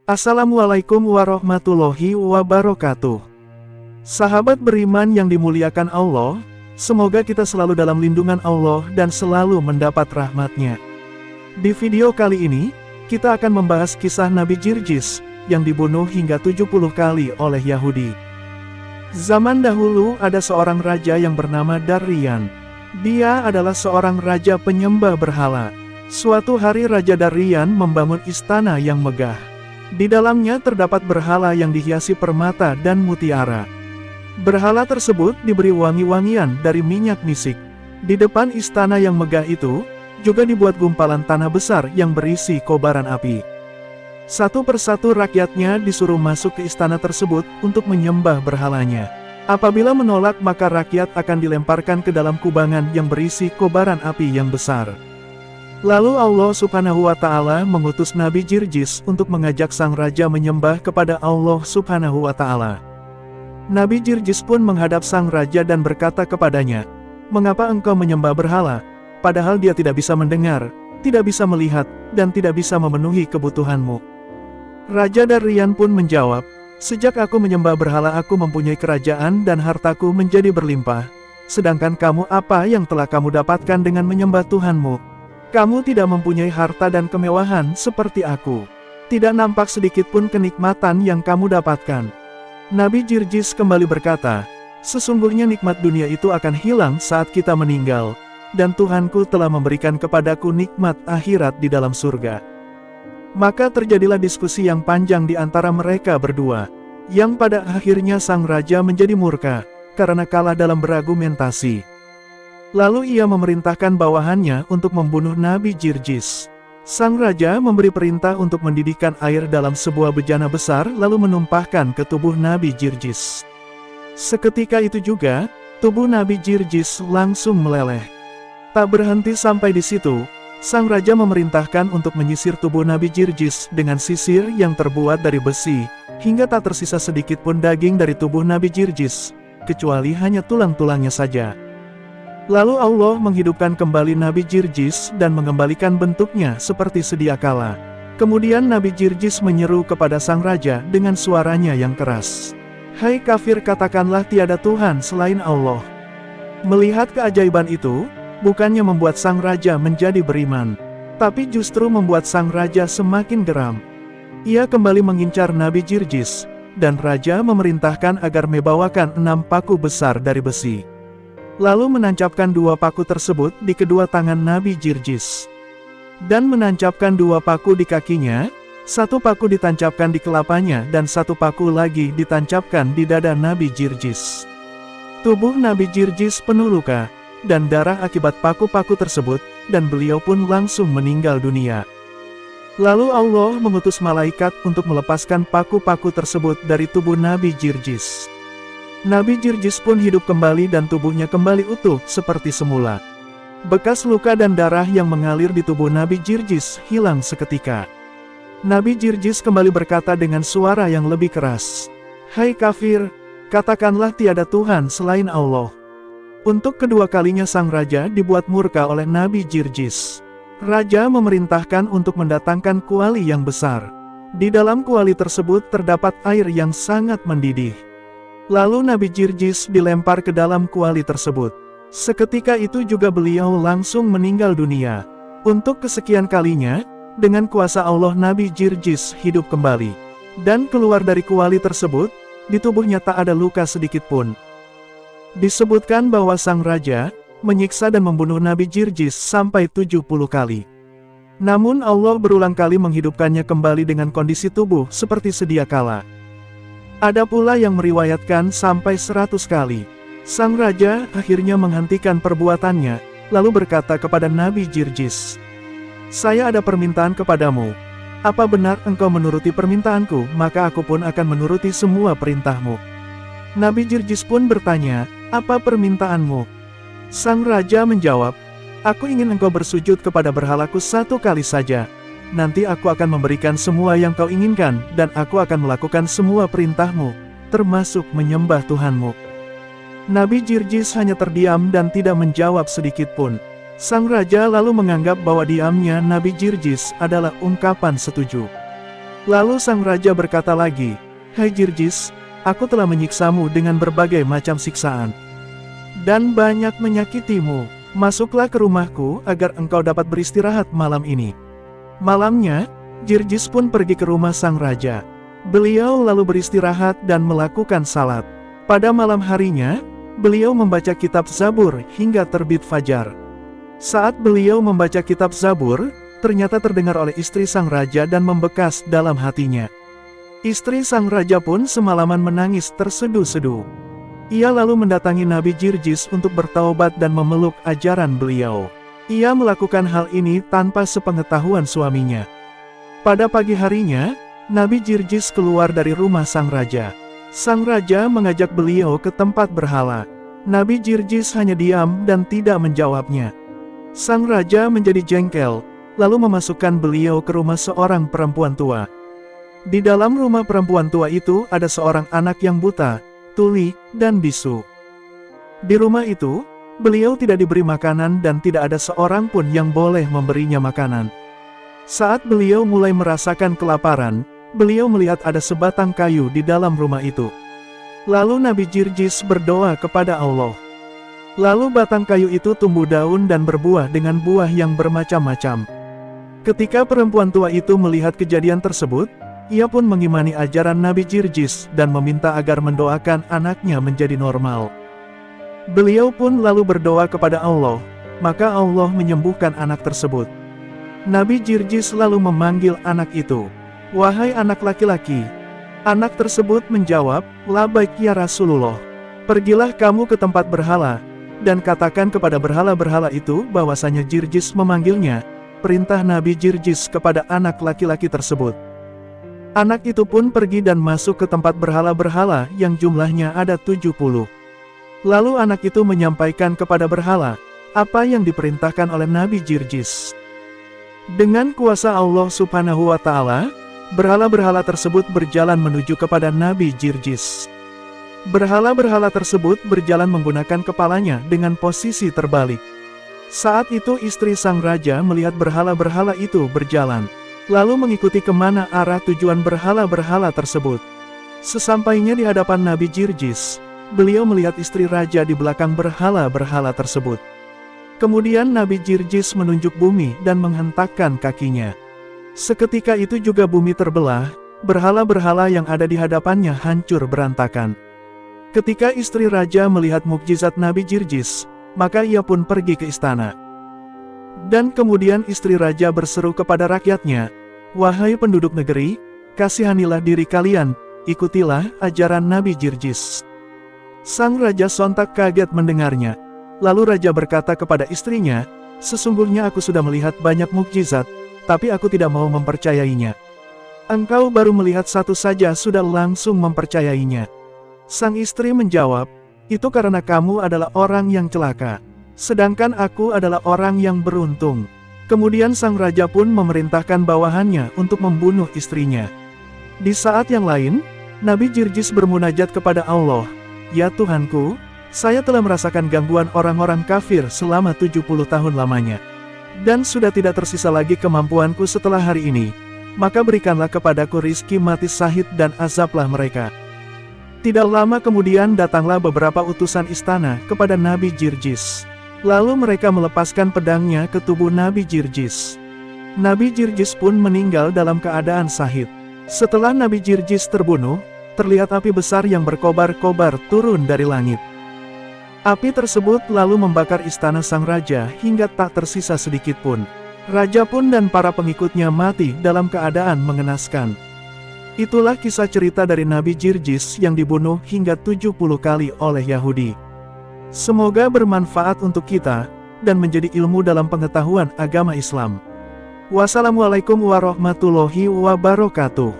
Assalamualaikum warahmatullahi wabarakatuh. Sahabat beriman yang dimuliakan Allah, semoga kita selalu dalam lindungan Allah dan selalu mendapat rahmat-Nya. Di video kali ini, kita akan membahas kisah Nabi Jirjis, yang dibunuh hingga 70 kali oleh Yahudi. Zaman dahulu ada seorang raja yang bernama Darrian. Dia adalah seorang raja penyembah berhala. Suatu hari Raja Darrian membangun istana yang megah. Di dalamnya terdapat berhala yang dihiasi permata dan mutiara. Berhala tersebut diberi wangi-wangian dari minyak misik. Di depan istana yang megah itu, juga dibuat gumpalan tanah besar yang berisi kobaran api. Satu persatu rakyatnya disuruh masuk ke istana tersebut untuk menyembah berhalanya. Apabila menolak maka rakyat akan dilemparkan ke dalam kubangan yang berisi kobaran api yang besar. Lalu Allah Subhanahu wa Ta'ala mengutus Nabi Jirjis untuk mengajak sang raja menyembah kepada Allah Subhanahu wa Ta'ala. Nabi Jirjis pun menghadap sang raja dan berkata kepadanya, "Mengapa engkau menyembah berhala, padahal dia tidak bisa mendengar, tidak bisa melihat, dan tidak bisa memenuhi kebutuhanmu?" Raja Darrian pun menjawab, "Sejak aku menyembah berhala aku mempunyai kerajaan dan hartaku menjadi berlimpah. Sedangkan kamu, apa yang telah kamu dapatkan dengan menyembah Tuhanmu? Kamu tidak mempunyai harta dan kemewahan seperti aku. Tidak nampak sedikit pun kenikmatan yang kamu dapatkan." Nabi Jirjis kembali berkata, "Sesungguhnya nikmat dunia itu akan hilang saat kita meninggal, dan Tuhanku telah memberikan kepadaku nikmat akhirat di dalam surga." Maka terjadilah diskusi yang panjang di antara mereka berdua, yang pada akhirnya sang raja menjadi murka, karena kalah dalam berargumentasi. Lalu ia memerintahkan bawahannya untuk membunuh Nabi Jirjis. Sang raja memberi perintah untuk mendidihkan air dalam sebuah bejana besar lalu menumpahkan ke tubuh Nabi Jirjis. Seketika itu juga, tubuh Nabi Jirjis langsung meleleh. Tak berhenti sampai di situ, sang raja memerintahkan untuk menyisir tubuh Nabi Jirjis dengan sisir yang terbuat dari besi, hingga tak tersisa sedikit pun daging dari tubuh Nabi Jirjis, kecuali hanya tulang-tulangnya saja. Lalu Allah menghidupkan kembali Nabi Jirjis dan mengembalikan bentuknya seperti sedia kala. Kemudian Nabi Jirjis menyeru kepada sang raja dengan suaranya yang keras, "Hai kafir, katakanlah tiada Tuhan selain Allah." Melihat keajaiban itu, bukannya membuat sang raja menjadi beriman, tapi justru membuat sang raja semakin geram. Ia kembali mengincar Nabi Jirjis, dan raja memerintahkan agar membawakan 6 paku besar dari besi. Lalu menancapkan 2 paku tersebut di kedua tangan Nabi Jirjis. Dan menancapkan 2 paku di kakinya, 1 paku ditancapkan di kelapanya dan 1 paku lagi ditancapkan di dada Nabi Jirjis. Tubuh Nabi Jirjis penuh luka, dan darah akibat paku-paku tersebut, dan beliau pun langsung meninggal dunia. Lalu Allah mengutus malaikat untuk melepaskan paku-paku tersebut dari tubuh Nabi Jirjis. Nabi Jirjis pun hidup kembali dan tubuhnya kembali utuh seperti semula. Bekas luka dan darah yang mengalir di tubuh Nabi Jirjis hilang seketika. Nabi Jirjis kembali berkata dengan suara yang lebih keras, "Hai kafir, katakanlah tiada Tuhan selain Allah." Untuk kedua kalinya sang raja dibuat murka oleh Nabi Jirjis. Raja memerintahkan untuk mendatangkan kuali yang besar. Di dalam kuali tersebut terdapat air yang sangat mendidih. Lalu Nabi Jirjis dilempar ke dalam kuali tersebut. Seketika itu juga beliau langsung meninggal dunia. Untuk kesekian kalinya, dengan kuasa Allah Nabi Jirjis hidup kembali. Dan keluar dari kuali tersebut, di tubuhnya tak ada luka sedikit pun. Disebutkan bahwa sang raja menyiksa dan membunuh Nabi Jirjis sampai 70 kali. Namun Allah berulang kali menghidupkannya kembali dengan kondisi tubuh seperti sedia kala. Ada pula yang meriwayatkan sampai 100 kali. Sang raja akhirnya menghentikan perbuatannya, lalu berkata kepada Nabi Jirjis, "Saya ada permintaan kepadamu. Apa benar engkau menuruti permintaanku, maka aku pun akan menuruti semua perintahmu." Nabi Jirjis pun bertanya, "Apa permintaanmu?" Sang raja menjawab, "Aku ingin engkau bersujud kepada berhalaku 1 kali saja. Nanti aku akan memberikan semua yang kau inginkan, dan aku akan melakukan semua perintahmu, termasuk menyembah Tuhanmu." Nabi Jirjis hanya terdiam dan tidak menjawab sedikit pun. Sang raja lalu menganggap bahwa diamnya Nabi Jirjis adalah ungkapan setuju. Lalu sang raja berkata lagi, "Hai Jirjis, aku telah menyiksamu dengan berbagai macam siksaan. Dan banyak menyakitimu. Masuklah ke rumahku agar engkau dapat beristirahat malam ini." Malamnya, Jirjis pun pergi ke rumah sang raja. Beliau lalu beristirahat dan melakukan salat. Pada malam harinya, beliau membaca kitab Zabur hingga terbit fajar. Saat beliau membaca kitab Zabur, ternyata terdengar oleh istri sang raja dan membekas dalam hatinya. Istri sang raja pun semalaman menangis terseduh-seduh. Ia lalu mendatangi Nabi Jirjis untuk bertaubat dan memeluk ajaran beliau. Ia melakukan hal ini tanpa sepengetahuan suaminya. Pada pagi harinya, Nabi Jirjis keluar dari rumah sang raja. Sang raja mengajak beliau ke tempat berhala. Nabi Jirjis hanya diam dan tidak menjawabnya. Sang raja menjadi jengkel, lalu memasukkan beliau ke rumah seorang perempuan tua. Di dalam rumah perempuan tua itu ada seorang anak yang buta, tuli, dan bisu. Di rumah itu, beliau tidak diberi makanan dan tidak ada seorang pun yang boleh memberinya makanan. Saat beliau mulai merasakan kelaparan, beliau melihat ada sebatang kayu di dalam rumah itu. Lalu Nabi Jirjis berdoa kepada Allah. Lalu batang kayu itu tumbuh daun dan berbuah dengan buah yang bermacam-macam. Ketika perempuan tua itu melihat kejadian tersebut, ia pun mengimani ajaran Nabi Jirjis dan meminta agar mendoakan anaknya menjadi normal. Beliau pun lalu berdoa kepada Allah, maka Allah menyembuhkan anak tersebut. Nabi Jirjis lalu memanggil anak itu, "Wahai anak laki-laki." Anak tersebut menjawab, "Labaik ya Rasulullah. Pergilah kamu ke tempat berhala, dan katakan kepada berhala-berhala itu bahwasanya Jirjis memanggilnya." Perintah Nabi Jirjis kepada anak laki-laki tersebut. Anak itu pun pergi dan masuk ke tempat berhala-berhala yang jumlahnya ada 70. Lalu anak itu menyampaikan kepada berhala apa yang diperintahkan oleh Nabi Jirjis. Dengan kuasa Allah Subhanahu wa Ta'ala, berhala-berhala tersebut berjalan menuju kepada Nabi Jirjis. Berhala-berhala tersebut berjalan menggunakan kepalanya dengan posisi terbalik. Saat itu istri sang raja melihat berhala-berhala itu berjalan, lalu mengikuti kemana arah tujuan berhala-berhala tersebut. Sesampainya di hadapan Nabi Jirjis, beliau melihat istri raja di belakang berhala-berhala tersebut. Kemudian Nabi Jirjis menunjuk bumi dan menghentakkan kakinya. Seketika itu juga bumi terbelah, berhala-berhala yang ada di hadapannya hancur berantakan. Ketika istri raja melihat mukjizat Nabi Jirjis, maka ia pun pergi ke istana. Dan kemudian istri raja berseru kepada rakyatnya, "Wahai penduduk negeri, kasihanilah diri kalian, ikutilah ajaran Nabi Jirjis." Sang raja sontak kaget mendengarnya. Lalu raja berkata kepada istrinya, "Sesungguhnya aku sudah melihat banyak mukjizat, tapi aku tidak mau mempercayainya. Engkau baru melihat satu saja sudah langsung mempercayainya." Sang istri menjawab, "Itu karena kamu adalah orang yang celaka, sedangkan aku adalah orang yang beruntung." Kemudian sang raja pun memerintahkan bawahannya untuk membunuh istrinya. Di saat yang lain, Nabi Jirjis bermunajat kepada Allah, "Ya Tuhanku, saya telah merasakan gangguan orang-orang kafir selama 70 tahun lamanya. Dan sudah tidak tersisa lagi kemampuanku setelah hari ini. Maka berikanlah kepadaku rizki mati syahid dan azablah mereka." Tidak lama kemudian datanglah beberapa utusan istana kepada Nabi Jirjis. Lalu mereka melepaskan pedangnya ke tubuh Nabi Jirjis. Nabi Jirjis pun meninggal dalam keadaan syahid. Setelah Nabi Jirjis terbunuh, terlihat api besar yang berkobar-kobar turun dari langit. Api tersebut lalu membakar istana sang raja hingga tak tersisa sedikit pun. Raja pun dan para pengikutnya mati dalam keadaan mengenaskan. Itulah kisah cerita dari Nabi Jirjis yang dibunuh hingga 70 kali oleh Yahudi. Semoga bermanfaat untuk kita, dan menjadi ilmu dalam pengetahuan agama Islam. Wassalamualaikum warahmatullahi wabarakatuh.